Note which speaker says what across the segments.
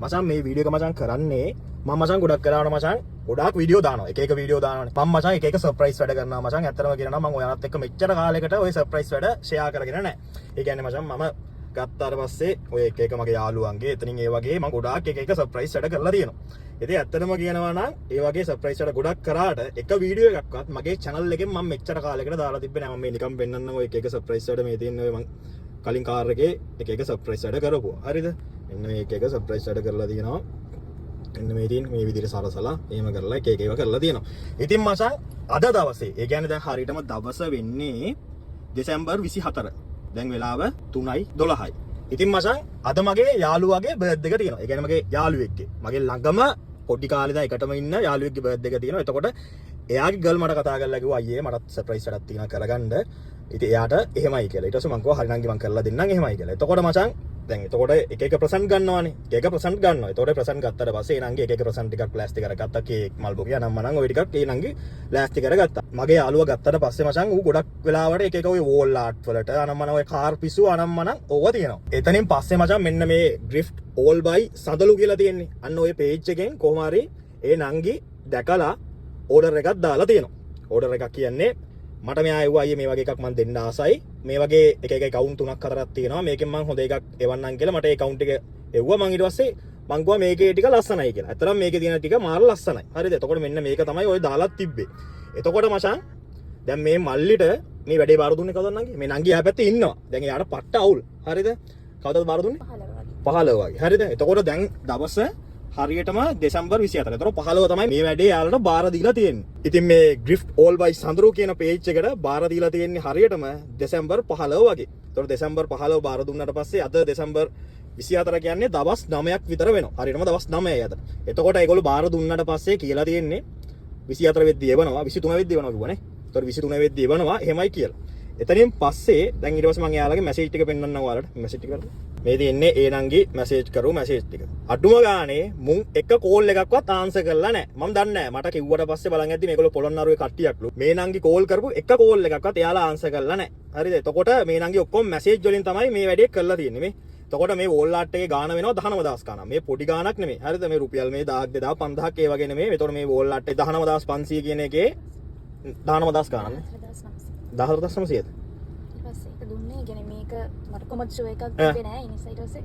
Speaker 1: මචං මේ වීඩියෝ එක මචං කරන්නේ මම මචං ගොඩක් කරාවට මචං ගොඩාක් වීඩියෝ දානවා එක වීඩියෝ දානවානේ මම මචං එක සර්ප්‍රයිස් වැඩ කරනවා මචං ඇත්තටම කියනවා මම ඔයාලත් එක්ක මෙච්චර කාලයකට ඔය සර්ප්‍රයිස් වැඩ ෂෙයා කරගෙන නැහැ. ඒ කියන්නේ මචං මම ගත්තාට පස්සේ ඔය එක මගේ යාළුවන්ගේ එතනින් ඒ වගේ මම ගොඩාක් එක සර්ප්‍රයිස් වැඩ කරලා තියෙනවා. ඉතින් ඇත්තටම කියනවා නම් ඒ වගේ සර්ප්‍රයිස් වැඩ ගොඩක් කරාට එක වීඩියෝ එකක්වත් මගේ channel එකෙන් මම මෙච්චර කාලයකට දාලා තිබ්බේ නැහැ. මම මේ නිකන් පෙන්නන්න ඔය එක සර්ප්‍රයිස් වැඩ මේ තියෙන ඔය මම කලින් කාර් එකේ එක සර්ප්‍රයිස් වැඩ කරපුවා. හරිද? එන්න මේ එක සර්ප්‍රයිස් වැඩ කරලා තියෙනවා. එන්න මේ තියෙන මේ විදිහට සරසලා එහෙම කරලා එක ඒවා කරලා තියෙනවා. ඉතින් මචං අද දවසේ ඒ කියන්නේ දැන් හරියටම දවස වෙන්නේ දෙසැම්බර් 24. දැන් වෙලාව 3:12යි. ඉතින් මචං අද මගේ යාළුවාගේ බර්ත්ඩේ එක තියෙනවා. ඒ කියන්නේ මගේ යාළුවෙක්ගේ. මගේ ළඟම පොඩි කාලේ ඉඳන් එකටම ඉන්න යාළුවෙක්ගේ බර්ත්ඩේ එක තියෙනවා. එතකොට එයාගේ ගර්ල් මට කතා කරලා කිව්වා අයියේ මටත් සර්ප්‍රයිස් එකක් තියෙනවා කරගන්න. ඉතින් එයාට එහෙමයි කියලා. ඊට පස්සේ මං කිව්වා හරි නංගි මං කරලා දෙන්නම් එහෙමයි කියලා. එතකොට මචං දැන් එතකොට එක ප්‍රසන්ට් ගන්නවානේ. එක ප්‍රසන්ට් ගන්නවා. එතකොට ප්‍රසන්ට් ගත්තට පස්සේ ඒ නංගි එක ප්‍රසන්ට් ටිකක් ප්ලාස්ටික් කරගත්තා. කේක් මල්බෝ කියන මනම් ওই ටිකක් ඒ නංගි ප්ලාස්ටික් කරගත්තා. මගේ යාළුවා ගත්තට පස්සේ මචං ඌ ගොඩක් වෙලාවට එක ඔය වෝල් ආර්ට් වලට අනම්මන ඔය කාර් පිස්සු අනම්මන ඕව තියෙනවා. එතනින් පස්සේ මචං මෙන්න මේ ඩ්‍රිෆ්ට් ඕල් බයි සඳලු කියලා තියෙන්නේ. අන්න ඔය පේජ් එකෙන් කොහොම හරි ඒ නංගි දැකලා ඕඩර් එකක් දාලා තියෙනවා. ඕඩර් එකක් කියන්නේ මට මෙයා ඇහුවා අයියේ මේ වගේ එකක් මම දෙන්න ආසයි. මේ වගේ එක account 3ක් 4ක් තියෙනවා. මේකෙන් මම හොඳ එකක් එවන්නම් කියලා මට ඒ account එක එව්වා. මම ඊට පස්සේ මං කිව්වා මේකේ ටික ලස්සනයි කියලා. ඇත්තටම මේකේ තියෙන ටික මාර ලස්සනයි. හරිද? එතකොට මෙන්න මේක තමයි ඔය දාලා තිබ්බේ. එතකොට මචං දැන් මේ මල්ලිට මේ වැඩේ බාර දුන්නේ කවුද නංගි? මේ නංගි එහා පැත්තේ ඉන්නවා. දැන් එයාට පට්ට අවුල්. හරිද? කවුදද බාර දුන්නේ? 15 වගේ. හරිද? එතකොට දැන් දවස් හරියටම දෙසැම්බර් 24. ඒතර 15 තමයි මේ වැඩේ යාලට බාර දීලා තියෙන්නේ. ඉතින් මේ Drift All by Sandro කියන page එකට බාර දීලා තියෙන්නේ හරියටම දෙසැම්බර් 15 වගේ. ඒතර දෙසැම්බර් 15 බාර දුන්නාට පස්සේ අද දෙසැම්බර් 24 කියන්නේ දවස් 9ක් විතර වෙනවා. හරියටම දවස් 9යි අද. එතකොට ඒගොල්ලෝ බාර දුන්නාට පස්සේ කියලා තියෙන්නේ 24 වෙද්දී එවනවා 23 වෙද්දී එවනවා කිව්වනේ. ඒතර 23 වෙද්දී එවනවා එහෙමයි කියලා. එතනින් පස්සේ දැන් ඊට පස්සේ මම එයාලගේ මැසේජ් ටික පෙන්නන්නම් ඔයාලට. මැසේජ් ටික කරලා මේ තියෙන්නේ ඒ නංගි මැසේජ් කරු මැසේජ් ටික. අඩුම ගානේ මුන් එක කෝල් එකක්වත් ආන්සර් කරලා නැහැ. මම දන්නේ නැහැ. මට කිව්වට පස්සේ බලන් ඇද්දි මේගොල්ලෝ පොළොන්නරුවේ කට්ටියක්ලු. මේ නංගි කෝල් කරපු එක කෝල් එකක්වත් එයාලා ආන්සර් කරලා නැහැ. හරිද? එතකොට මේ නංගි ඔක්කොම මැසේජ් වලින් තමයි මේ වැඩේ කරලා තියෙන්නේ මේ. එතකොට මේ වෝල් ආට් එකේ ගාණ වෙනවා 19000 ගාණක්. මේ පොඩි ගාණක් නෙමෙයි. හරිද? මේ රුපියල් මේ 1000 2000 5000ක් ඒ වගේ නෙමෙයි. එතකොට මේ වෝල් ආට් එකේ 19500 කියන එකේ 19000 ගාණක් නේ. 14900ද?
Speaker 2: මට කොමත් ෂෝ එකක් තිබ්බේ නැහැ. ඒ නිසා ඊට පස්සේ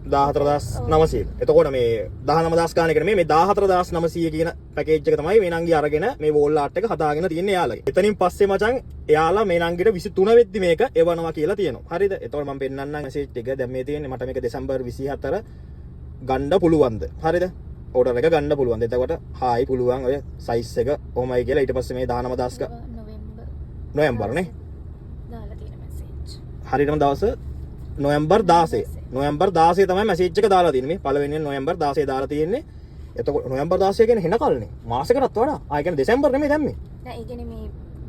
Speaker 1: 14900. එතකොට මේ 19000 ගාන එක නෙමෙයි මේ 14900 කියන පැකේජ් එක තමයි මේ නංගි අරගෙන මේ වෝල් ආට් එක හදාගෙන තියන්නේ යාළගේ. එතනින් පස්සේ මචං එයාලා මේ නංගිට 23 වෙද්දි මේක එවනවා කියලා තියෙනවා. හරිද? එතකොට මම පෙන්නන්නම් මැසේජ් එක. දැන් මේ තියෙන්නේ මට මේක දෙසැම්බර් 24 ගන්න පුළුවන්ද? හරිද? ඕඩර් එක ගන්න පුළුවන්ද? එතකොට හායි පුළුවන් ඔය සයිස් එක කොහොමයි කියලා ඊට පස්සේ මේ 19000 නොවැම්බර් නේ. හරියටම දවස නොවැම්බර් 16. නොවැම්බර් 16 තමයි මැසේජ් එක දාලා තියෙන්නේ. මේ පළවෙනියෙන් නොවැම්බර් 16 දාලා තියෙන්නේ. එතකොට නොවැම්බර් 16 කියන්නේ හෙන කල්නේ. මාසෙකටත් වඩා. ආ කියන්නේ දෙසැම්බර් නෙමෙයි දැන් මේ.
Speaker 2: නෑ ඒ කියන්නේ මේ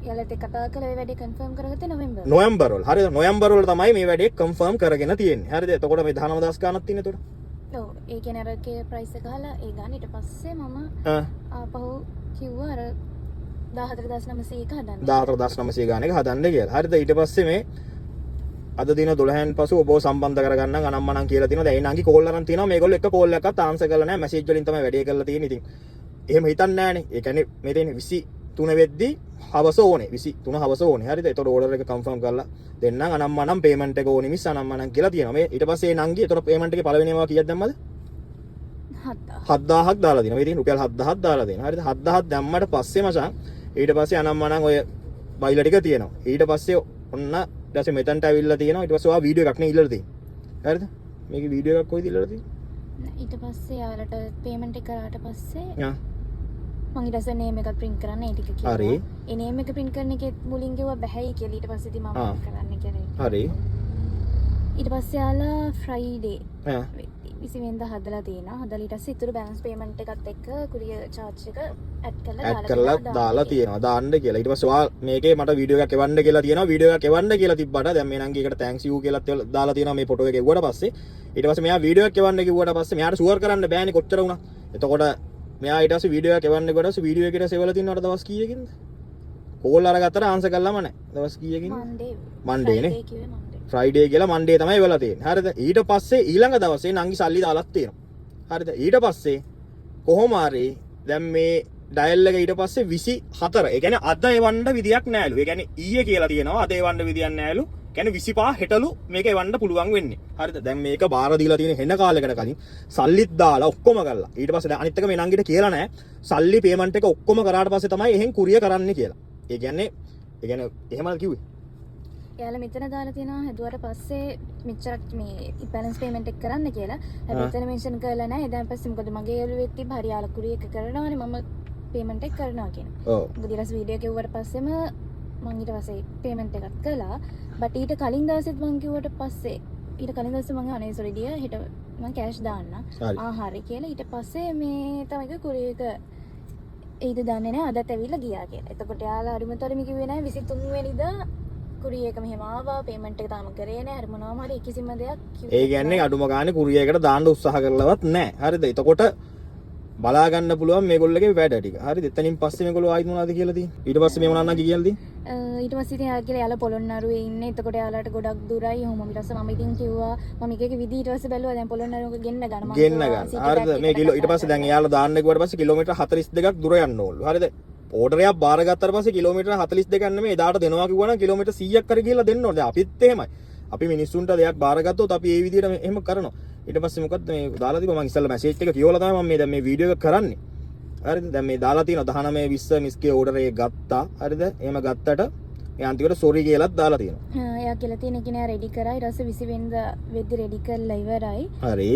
Speaker 2: යාලට කතා කරලා මේ වැඩේ කන්ෆර්ම් කරගත්තේ නොවැම්බර්.
Speaker 1: නොවැම්බර් වල. හරිද? නොවැම්බර් වල තමයි මේ වැඩේ කන්ෆර්ම් කරගෙන තියෙන්නේ. හරිද? එතකොට මේ 19000 ගානක් තියෙන එතකොට.
Speaker 2: ඔව්. ඒ කියන්නේ අර කේ ප්‍රයිස් එක ගහලා ඒ ගාන ඊට පස්සේ මම ආපහු කිව්වා අර 14900 එක හදන්න.
Speaker 1: 14900 ගාන එක හදන්න කියලා. හරිද? ඊට පස්සේ මේ අද දින 12න් පසු ඔබව සම්බන්ධ කරගන්නම් අනම්මනම් කියලා තියෙනවා. දැන් ඒ නංගි කෝල් අරන් තියෙනවා. මේගොල්ලෝ එක කෝල් එකක්වත් ආන්සර් කරලා නැහැ. මැසේජ් වලින් තමයි වැඩේ කරලා තියෙන්නේ. ඉතින් එහෙම හිතන්නේ නැහනේ. ඒ කියන්නේ මේ තියෙන්නේ 23 වෙද්දී හවස ඕනේ. 23 හවස ඕනේ. හරිද? ඒතකොට ඕඩර් එක කන්ෆර්ම් කරලා දෙන්නම් අනම්මනම් පේමන්ට් එක ඕනේ මිස් අනම්මනම් කියලා තියෙනවා. මේ ඊට පස්සේ ඒ නංගි ඒතකොට පේමන්ට් එකේ පළවෙනිම කීයක් දැම්මද? 7000ක් දාලා දෙනවා. මේ තියෙන රුපියල් 7000ක් දාලා දෙනවා. හරිද? 7000ක් දැම්මට පස්සේ මචං ඊට පස්සේ අනම්මනම් ඔය බයිලා ටික තියෙනවා. ඊට පස්සේ ඔන්න ඊට පස්සේ මෙතනට ඇවිල්ලා තියෙනවා. ඊට පස්සේ ඔයා වීඩියෝ එකක් නේ ඉල්ලලා තියෙන්නේ. හරිද? මේකේ වීඩියෝ එකක් කොයිද ඉල්ලලා තියෙන්නේ?
Speaker 2: ඊට පස්සේ යාලට පේමන්ට් එක කරාට පස්සේ මම ඊට පස්සේ නේම් එකක් print කරන්න ඒ ටික කිව්වා.
Speaker 1: හරි.
Speaker 2: ඒ නේම් එක print කරන එකේ මුලින් කිව්වා බැහැයි කියලා. ඊට පස්සේ ඉතින් මම කරන්න කියලා.
Speaker 1: හරි.
Speaker 2: ඊට පස්සේ යාලා ෆ්‍රයිඩේ 20 වෙනිදා හදලා තියෙනවා. හදලා ඊට පස්සේ ඉතුරු බැලන්ස් පේමන්ට් එකත් එක්ක කුරියර් charge එක ඇඩ්
Speaker 1: කරලා දාලා තියෙනවා. දාන්න කියලා. ඊට පස්සේ ඔයා මේකේ මට වීඩියෝ එකක් එවන්න කියලා තියෙනවා. වීඩියෝ එකක් එවන්න කියලා තිබ්බට දැන් මේ නංගි එකට thanks you කියලා දාලා තියෙනවා මේ ෆොටෝ එක එවුවට පස්සේ. ඊට පස්සේ මෙයා වීඩියෝ එකක් එවන්න කිව්වට පස්සේ මෙයාට ෂුවර් කරන්න බෑනේ කොච්චර වුණා. එතකොට මෙයා ඊට පස්සේ වීඩියෝ එකක් එවන්න කොට පස්සේ වීඩියෝ එකට සෙවලා තින්නවට දවස් කීයකින්ද? කෝල් අරගත්තට ආන්සර් කළාම නැහැ. දවස් කීයකින්ද? මන්ඩේ නේ. ෆ්‍රයිඩේ කියලා මන්ඩේ තමයි වෙලා තියෙන්නේ. හරිද? ඊට පස්සේ ඊළඟ දවසේ නංගි සල්ලි දාලත් තියෙනවා. හරිද ඊට පස්සේ කොහොම හරි දැන් මේ ඩයල් එක ඊට පස්සේ 24 ඒ කියන්නේ අද එවන්න විදියක් නෑලු ඒ කියන්නේ ඊයේ කියලා තියෙනවා අද එවන්න විදියක් නෑලු කියන්නේ 25 හෙටලු මේක එවන්න පුළුවන් වෙන්නේ හරිද දැන් මේක බාර දීලා තියෙන හෙන කාලයකට කලින් සල්ලිත් දාලා ඔක්කොම කරලා ඊට පස්සේ දැන් අනිත් එක මේ නංගිට කියලා නෑ සල්ලි පේමන්ට් එක ඔක්කොම කරාට පස්සේ තමයි එහෙන් කුරිය කරන්නේ කියලා ඒ කියන්නේ එහෙමද කිව්වේ
Speaker 2: යාලා මෙතන දාලා තියෙනවා හැදුවට පස්සේ මෙච්චරක් මේ බැලන්ස් පේමන්ට් එක කරන්න කියලා. හැබැයි එතන මෙන්ෂන් කරලා නැහැ. දැන් පස්සේ මොකද මගේ යාළුවෙක් තිබ්බ හරි යාලා කුරිය එක කරනවානේ මම පේමන්ට් එක කරනවා කියනවා.
Speaker 1: ඔව්.
Speaker 2: මොකද ඊට පස්සේ වීඩියෝ කිව්වට පස්සේම මම ඊට පස්සේ පේමන්ට් එකක් කළා. බට් ඊට කලින් දවසෙත් මම කිව්වට පස්සේ ඊට කලින් දවසේ මම අනේ සෝරි ඩියර් හෙට මම කෑෂ් දාන්න. හරි කියලා ඊට පස්සේ මේ තමයි කුරිය එක ඒද දන්නේ නැහැ අදත් ඇවිල්ලා ගියා කියලා. එතකොට යාලා අරුමතරම කිව්වේ නැහැ 23 වෙනිදා කුරිය එක මෙහෙම ආවා පේමන්ට් එක තාම කරේ නැහැ හරි මොනවාම හරි කිසිම දෙයක්
Speaker 1: ඒ කියන්නේ අඩුම ගානේ කුරිය එකට දාන්න උත්සාහ කරලවත් නැහැ හරිද එතකොට බලා ගන්න පුළුවන් මේගොල්ලෝගේ වැඩ ටික හරිද එතනින් පස්සේ මේගොල්ලෝ ආයිත් මොනවද කියලා තියෙන්නේ ඊට පස්සේ මේ මොනවාද කියලා තියෙන්නේ
Speaker 2: ඊට පස්සේ ඉතින් යාලා කියලා යාලා පොළොන්නරුවේ ඉන්නේ එතකොට යාලාට ගොඩක් දුරයි ඔහොම ඊට පස්සේ මම ඉතින් කිව්වා මම එක විදි ඊට පස්සේ බැලුවා දැන් පොළොන්නරුවක ගෙන්න ගන්න
Speaker 1: හරිද මේ කිලෝ ඊට පස්සේ දැන් යාලා දාන්න ගියාට පස්සේ කිලෝමීටර් 42ක් දුර යන්න ඕනලු හරිද ඕඩරයක් බාරගත්තට පස්සේ කිලෝමීටර් 42ක් නෙමෙයි එදාට දෙනවා කිව්වනම් කිලෝමීටර් 100ක් කර ගිහලා දෙන්න ඕනේ. දැන් අපිත් එහෙමයි. අපි මිනිස්සුන්ට දෙයක් බාරගත්තොත් අපි ඒ විදිහට එහෙම කරනවා. ඊට පස්සේ මොකද්ද මේ දාලා තිබ්බා මම ඉස්සෙල්ලා මැසේජ් එක කියවලා තමයි මම මේ දැන් මේ වීඩියෝ එක කරන්නේ. හරිද? දැන් මේ දාලා තියෙනවා 19 20 මිස්කේ ඕඩර් එක ගත්තා. හරිද? එහෙම ගත්තට මේ අන්තිමට සෝරි කියලාත් දාලා තියෙනවා.
Speaker 2: එයා කියලා තියෙන කෙනා රෙඩි කරා ඊට පස්සේ 20 වෙනිදා වෙද්දි රෙඩි කරලා ඉවරයි.
Speaker 1: හරි.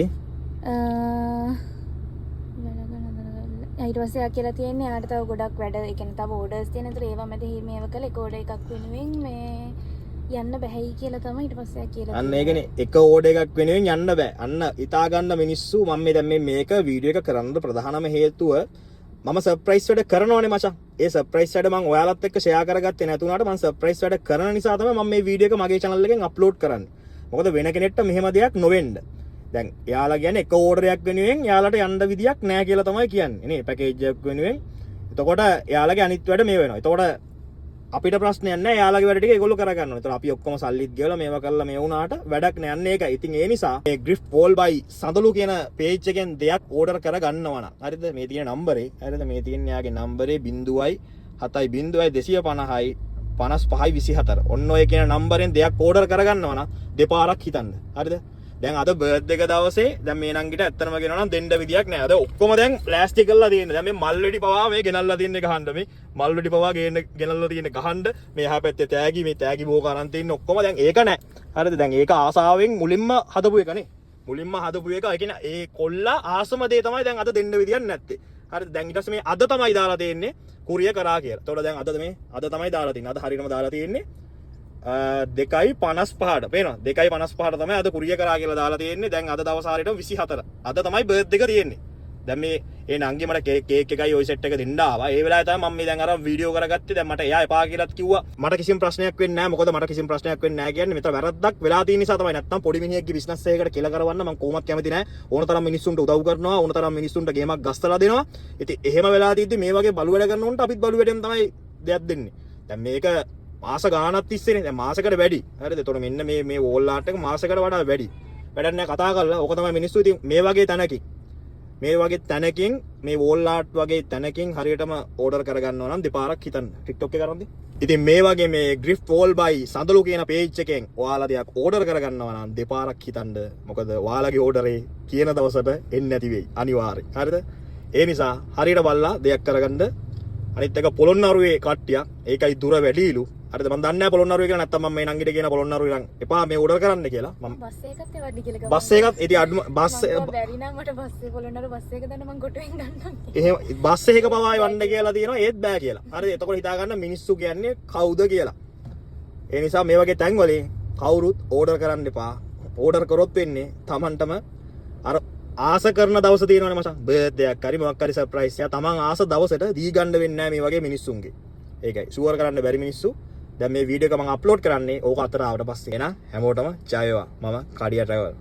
Speaker 2: ඊට පස්සේ යා කියලා තියෙන්නේ යාට තව ගොඩක් වැඩ ඒ කියන්නේ තව ඕඩර්ස් තියෙන ඒතර ඒවා මැද මේව කළ එක ඕඩර් එකක් වෙනුවෙන් මේ යන්න බැහැයි කියලා තමයි ඊට පස්සේ යා කියලා
Speaker 1: අන්න ඒ කියන්නේ එක ඕඩර් එකක් වෙනුවෙන් යන්න බෑ අන්න හිතා ගන්න මිනිස්සු මම මේ දැන් මේක වීඩියෝ එක කරන්න ප්‍රධානම හේතුව මම සර්ප්‍රයිස් වැඩ කරනවානේ මචං ඒ සර්ප්‍රයිස් වැඩ මම ඔයාලත් එක්ක ෂෙයා කරගත්තේ නැතුණාට මම සර්ප්‍රයිස් වැඩ කරන නිසා තමයි මම මේ වීඩියෝ එක මගේ channel එකෙන් අප්ලෝඩ් කරන්නේ මොකද වෙන කෙනෙක්ට මෙහෙම දෙයක් නොවෙන්න දැන් යාලා කියන්නේ එක ඕඩරයක් වෙනුවෙන් යාලට යන්න විදියක් නැහැ කියලා තමයි කියන්නේ නේ පැකේජ් එකක් වෙනුවෙන් එතකොට යාලගේ අනිත් වැඩ මේ වෙනවා එතකොට අපිට ප්‍රශ්නයක් නැහැ යාලගේ වැඩ ටික ඒගොල්ලෝ කරගන්න ඕනේ එතකොට අපි ඔක්කොම සල්ලිත් ගෙවලා මේවා කරලා මේ වුණාට වැඩක් නෑ යන්නේ ඒකයි ඉතින් ඒ නිසා මේ ග්‍රිෆ්ට් වෝල් බයි සඳලු කියන පේජ් එකෙන් දෙයක් ඕඩර් කරගන්නවා නම් හරිද මේ තියෙන නම්බරේ හරිද මේ තියෙන යාගේ නම්බරේ 0.7.250යි 55යි 24 ඔන්න ඔය කියන නම්බරෙන් දෙයක් ඕඩර් කරගන්නවා නම් දෙපාරක් හිතන්න හරිද දැන් අද බර්ත්ඩේ එක දවසේ දැන් මේ නංගිට ඇත්තටම කියනවා නම් දෙන්න විදියක් නෑ. අද ඔක්කොම දැන් ප්ලාස්ටි කරලා තියෙන්නේ. දැන් මේ මල් වෙඩි පවා මේ ගෙනල්ලා තින්නේ ගහන්න මේ. මල් වෙඩි පවා ගෙනල්ලා තියෙන්නේ ගහන්න. මේ එහා පැත්තේ තෑගි මේ තෑගි බෝ කරන් තින්නේ ඔක්කොම දැන් ඒක නෑ. හරිද? දැන් ඒක ආසාවෙන් මුලින්ම හදපු එකනේ. මුලින්ම හදපු එක. ඒ කියන්නේ ඒ කොල්ලා ආසම දේ තමයි දැන් අද දෙන්න විදියක් නැත්තේ. හරිද? දැන් ඊට පස්සේ මේ අද තමයි දාලා තියෙන්නේ කුරිය කරා කියලා. එතකොට දැන් අද තමයි දාලා තියෙන්නේ. අද හරියටම දාලා තියෙන්නේ 2.55ට පේනවා 2.55ට තමයි අද කුරිය කරා කියලා දාලා තියෙන්නේ දැන් අද දවස් හරියට 24 අද තමයි බර්ත්ඩේ එක තියෙන්නේ දැන් මේ ඒ නංගි මට කේක් එකයි ওই සෙට් එක දෙන්න ආවා ඒ වෙලාවේ තමයි මම මේ දැන් අර වීඩියෝ කරගත්තේ දැන් මට එයා එපා කියලාත් කිව්වා මට කිසිම ප්‍රශ්නයක් වෙන්නේ නැහැ මොකද මට කිසිම ප්‍රශ්නයක් වෙන්නේ නැහැ කියන්නේ මෙතන වැරද්දක් වෙලා තියෙන නිසා තමයි නැත්තම් පොඩි මිනිහෙක්ගේ බිස්නස් එකකට කියලා කරවන්න මම කොහොමත් කැමති නැහැ ඕන තරම් මිනිස්සුන්ට උදව් කරනවා ඕන තරම් මිනිස්සුන්ට ගේමක් ගස්සලා දෙනවා ඉතින් එහෙම වෙලා තියද්දි මේ වගේ බලු වැඩ කරන උන්ට අපිත් බලු වැඩෙන් තමයි දෙයක් දෙන්නේ දැන් මේක මාස ගානක් තිස්සේනේ දැන් මාසෙකට වැඩි හරිද එතකොට මෙන්න මේ වෝල් ආර්ට් එක මාසෙකට වඩා වැඩි වැඩක් නැහැ කතා කරලා ඕක තමයි මිනිස්සු ඉතින් මේ වගේ තැනකින් මේ වෝල් ආර්ට් වගේ තැනකින් හරියටම ඕඩර් කරගන්නවා නම් දෙපාරක් හිතන්න TikTok එක කරන්දි ඉතින් මේ වගේ මේ ග්‍රිෆ්ට් වෝල් බයි සඳලු කියන පේජ් එකෙන් ඔයාලා දෙයක් ඕඩර් කරගන්නවා නම් දෙපාරක් හිතන්න මොකද ඔයාලගේ ඕඩරේ කියන දවසට එන්නේ නැති වෙයි අනිවාර්යයෙන් හරිද ඒ නිසා හරියට බලලා දෙයක් කරගන්න අනිත් එක පොළොන්නරුවේ කට්ටියක් ඒකයි දුර වැඩිලු හරිද මම දන්නේ නැහැ පොළොන්නරුවේ කියලා නැත්තම් මම මේ නංගිට කියන පොළොන්නරුවේ නම් එපා මේ ඕඩර් කරන්න කියලා මම
Speaker 2: බස් එකත් එවඩි කියලා
Speaker 1: බස් එකත් ඉතින් අඩුම බස්
Speaker 2: බැරි නම් මට බස් එක පොළොන්නරුව බස් එක දන්න මම ගොටුවෙන් ගන්නම්
Speaker 1: එහෙම බස් එකක පවා යවන්න කියලා තියෙනවා ඒත් බෑ කියලා හරිද එතකොට හිතා ගන්න මිනිස්සු කියන්නේ කවුද කියලා ඒ නිසා මේ වගේ තැන් වලින් කවුරුත් ඕඩර් කරන්න එපා ඕඩර් කරොත් වෙන්නේ Tamanටම අර ආස කරන දවස තියෙනවනේ මචං බර්ත්ඩේ එකක් හරි මොකක් හරි සර්ප්‍රයිස් එක තමන් ආස දවසට දී ගන්න වෙන්නේ නැහැ මේ වගේ මිනිස්සුන්ගේ ඒකයි ෂුවර් කරන්න බැරි මිනිස්සු දැන් මේ වීඩියෝ එක මම අප්ලෝඩ් කරන්නේ ඕක අතර ආවට පස්සේ එහෙනම් හැමෝටම ජය වේවා මම කඩියා ට්‍රැවල්